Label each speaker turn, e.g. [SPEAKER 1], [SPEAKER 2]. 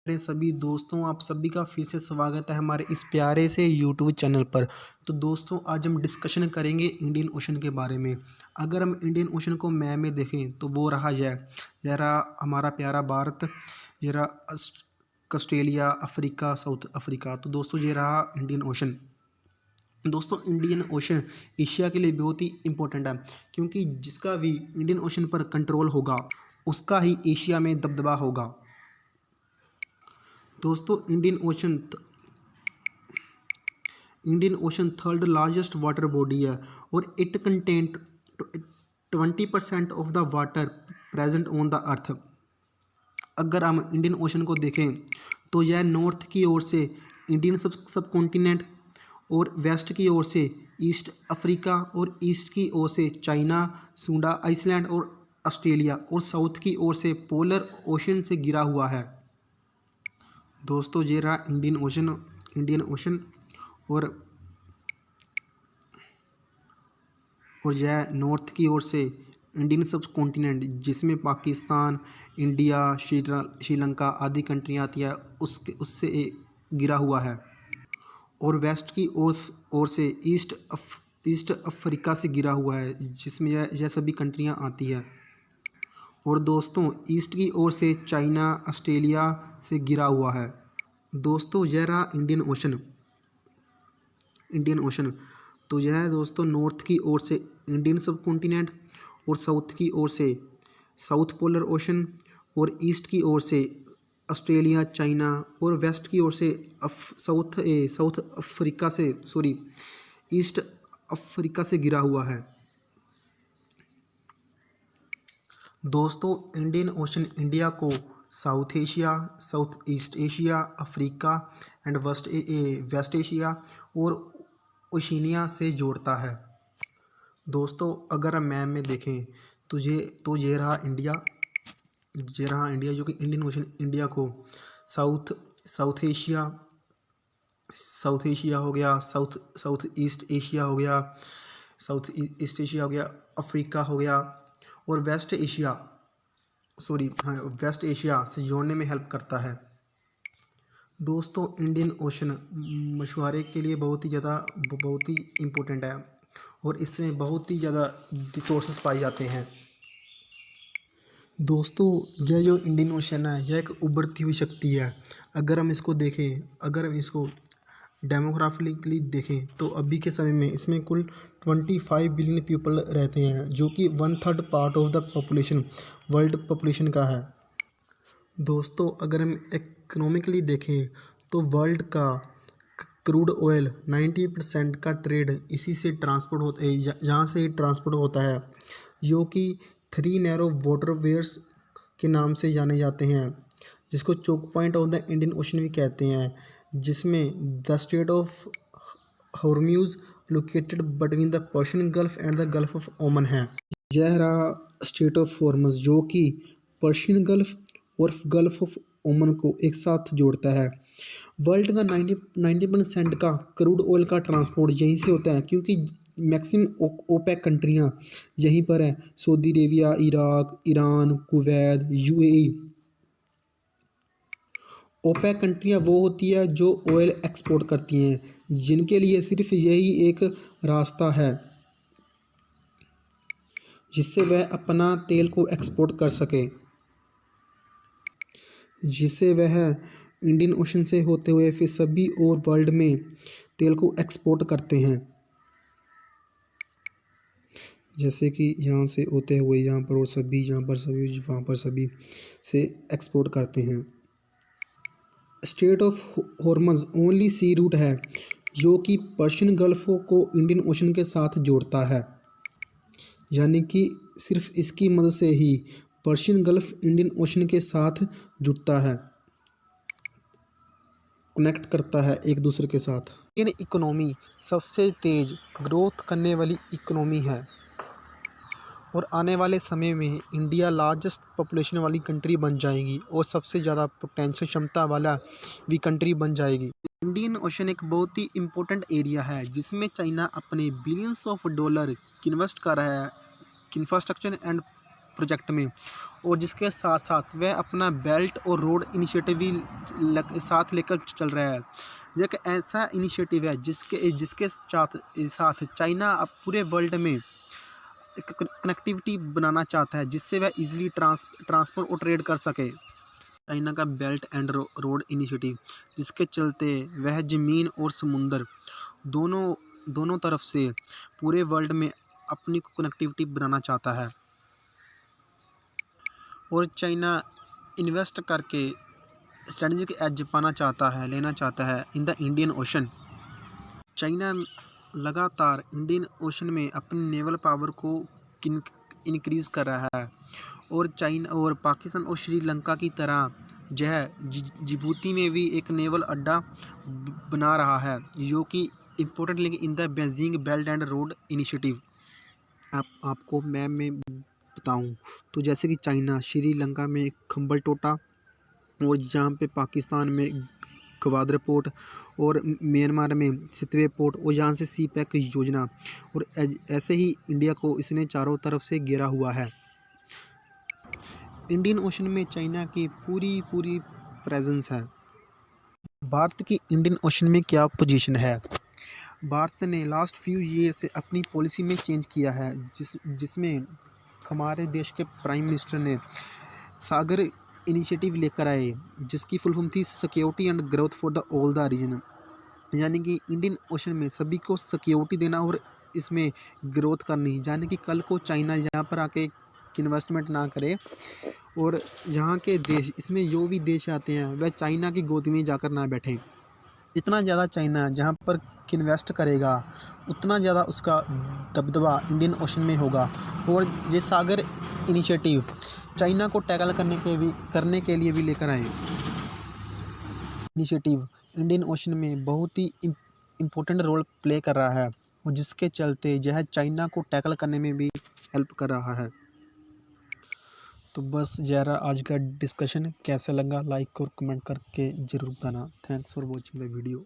[SPEAKER 1] मेरे सभी दोस्तों, आप सभी का फिर से स्वागत है हमारे इस प्यारे से यूट्यूब चैनल पर। तो दोस्तों, आज हम डिस्कशन करेंगे इंडियन ओशन के बारे में। अगर हम इंडियन ओशन को मैप में देखें तो वो रहा यह रहा हमारा प्यारा भारत, ये रहा ऑस्ट्रेलिया, अफ्रीका, साउथ अफ्रीका। तो दोस्तों, ये रहा इंडियन ओशन। दोस्तों, इंडियन ओशन एशिया के लिए बहुत ही इम्पोर्टेंट है, क्योंकि जिसका भी इंडियन ओशन पर कंट्रोल होगा उसका ही एशिया में दबदबा होगा। दोस्तों, Indian ocean third largest water body है और it content 20% of the water present on the earth. अगर हम इंडियन ओशन को देखें तो यह नॉर्थ की ओर से इंडियन सब कॉन्टिनेंट और वेस्ट की ओर से ईस्ट अफ्रीका और ईस्ट की ओर से चाइना, सुंडा आइसलैंड और ऑस्ट्रेलिया और साउथ की ओर से पोलर ओशन से घिरा हुआ है। दोस्तों, ये रहा इंडियन ओशन और यह नॉर्थ की ओर से इंडियन सब कॉन्टिनेंट, जिसमें पाकिस्तान, इंडिया, श्रीलंका आदि कंट्रियाँ आती है, उससे घिरा हुआ है। और वेस्ट की ओर से ईस्ट अफ्रीका से घिरा हुआ है, जिसमें यह सभी कंट्रियाँ आती है। और दोस्तों, ईस्ट की ओर से चाइना, ऑस्ट्रेलिया से घिरा हुआ है। दोस्तों, यह रहा इंडियन ओशन। तो यह है दोस्तों, नॉर्थ की ओर से इंडियन सब कॉन्टिनेंट और साउथ की ओर से साउथ पोलर ओशन और ईस्ट की ओर से ऑस्ट्रेलिया, चाइना और वेस्ट की ओर से साउथ अफ्रीका से ईस्ट अफ्रीका से घिरा हुआ है। दोस्तों, इंडियन ओशन इंडिया को South Asia, South East Asia, Africa and West Asia और ओशिनिया से जोड़ता है। दोस्तों, अगर हम मैप में देखें तो ये रहा इंडिया, जो कि इंडियन ओशन इंडिया को साउथ एशिया हो गया, साउथ ईस्ट एशिया हो गया, अफ्रीका हो गया और वेस्ट एशिया से जोड़ने में हेल्प करता है। दोस्तों, इंडियन ओशन मछुआरे के लिए बहुत ही इम्पोर्टेंट है और इसमें बहुत ही ज़्यादा रिसोर्सेज पाए जाते हैं। दोस्तों, यह जो इंडियन ओशन है यह एक उभरती हुई शक्ति है। अगर हम इसको डेमोग्राफिकली देखें तो अभी के समय में इसमें कुल 25 बिलियन पीपल रहते हैं, जो कि 1/3 part of the population world population का है। दोस्तों, अगर हम इकोनॉमिकली देखें तो वर्ल्ड का क्रूड ऑयल 90% का ट्रेड इसी से ट्रांसपोर्ट होता है, जहाँ से ट्रांसपोर्ट होता है, जो कि 3 नैरो वाटरवेज के नाम से जाने जाते हैं, जिसको choke point of the Indian Ocean भी कहते हैं, जिसमें the state of Hormuz located between the Persian Gulf and the Gulf of Oman है। यह रहा स्टेट ऑफ हॉर्मज, जो कि पर्शियन गल्फ और गल्फ ऑफ ओमन को एक साथ जोड़ता है। वर्ल्ड का 90% का क्रूड ऑयल का ट्रांसपोर्ट यहीं से होता है, क्योंकि मैक्सिमम ओपेक कंट्रियाँ यहीं पर है। Saudi Arabia, Iraq, Iran, Kuwait, UAE. OPEC कंट्रियाँ वो होती है जो ऑयल एक्सपोर्ट करती हैं, जिनके लिए सिर्फ यही एक रास्ता है जिससे वह अपना तेल को एक्सपोर्ट कर सके, जिससे वह इंडियन ओशन से होते हुए फिर सभी और वर्ल्ड में तेल को एक्सपोर्ट करते हैं, जैसे कि यहाँ से होते हुए यहाँ पर और सभी यहाँ पर सभी वहाँ पर सभी से एक्सपोर्ट करते हैं। State of Hormuz only sea route है जो कि पर्शियन गल्फ को इंडियन ओशन के साथ जोड़ता है, यानी कि सिर्फ इसकी मदद से ही पर्शियन गल्फ इंडियन ओशन के साथ जुड़ता है, कनेक्ट करता है एक दूसरे के साथ। इंडियन इकोनॉमी सबसे तेज ग्रोथ करने वाली इकोनॉमी है और आने वाले समय में इंडिया लार्जेस्ट पॉपुलेशन वाली कंट्री बन जाएगी और सबसे ज़्यादा पोटेंशियल क्षमता वाला भी कंट्री बन जाएगी। इंडियन ओशन एक बहुत ही इम्पोर्टेंट एरिया है, जिसमें चाइना अपने बिलियंस ऑफ डॉलर इन्वेस्ट कर रहा है इंफ्रास्ट्रक्चर एंड प्रोजेक्ट में, और जिसके साथ साथ वह अपना बेल्ट और रोड इनिशिएटिव भी साथ लेकर चल रहा है। यह एक ऐसा इनिशिएटिव है जिसके साथ चाइना अब पूरे वर्ल्ड में एक कनेक्टिविटी बनाना चाहता है, जिससे वह इजीली ट्रांसफर और ट्रेड कर सके। चाइना का बेल्ट एंड रोड इनिशिएटिव, जिसके चलते वह ज़मीन और समुंदर दोनों तरफ से पूरे वर्ल्ड में अपनी कनेक्टिविटी बनाना चाहता है। और चाइना इन्वेस्ट करके स्ट्रेटजिक एज लेना चाहता है in the Indian ocean. China लगातार इंडियन ओशन में अपनी नेवल पावर को इंक्रीज़ कर रहा है, और चाइना और पाकिस्तान और श्रीलंका की तरह यह जिबूती में भी एक नेवल अड्डा बना रहा है, जो कि important link in the Beijing belt and road initiative. आपको मैप में बताऊं तो जैसे कि चाइना श्रीलंका में खंबल टोटा, और जहाँ पे पाकिस्तान में ग्वादर पोर्ट, और म्यांमार में सितवे पोर्ट, और यहाँ से सी पैक योजना, और ऐसे ही इंडिया को इसने चारों तरफ से घेरा हुआ है। इंडियन ओशन में चाइना की पूरी प्रेजेंस है। भारत की इंडियन ओशन में क्या पोजीशन है? भारत ने लास्ट फ्यू ईयर से अपनी पॉलिसी में चेंज किया है, जिसमें हमारे देश के प्राइम मिनिस्टर ने सागर इनिशिएटिव लेकर आए, जिसकी फुल फॉर्म थी security and growth for the all the region, यानी कि इंडियन ओशन में सभी को सिक्योरिटी देना और इसमें ग्रोथ करनी, यानी कि कल को चाइना यहाँ पर आके इन्वेस्टमेंट ना करे, और यहाँ के देश, इसमें जो भी देश आते हैं वह चाइना की गोद में जाकर ना बैठे। जितना ज़्यादा चाइना जहाँ पर इन्वेस्ट करेगा, उतना ज़्यादा उसका दबदबा इंडियन ओशन में होगा। और ये सागर इनिशिएटिव चाइना को टैकल करने के लिए भी लेकर आए। इनिशिएटिव इंडियन ओशन में बहुत ही इम्पोर्टेंट रोल प्ले कर रहा है, और जिसके चलते यह चाइना को टैकल करने में भी हेल्प कर रहा है। तो बस जरा आज का डिस्कशन कैसा लगा, लाइक और कमेंट करके ज़रूर बताना। Thanks for watching the video.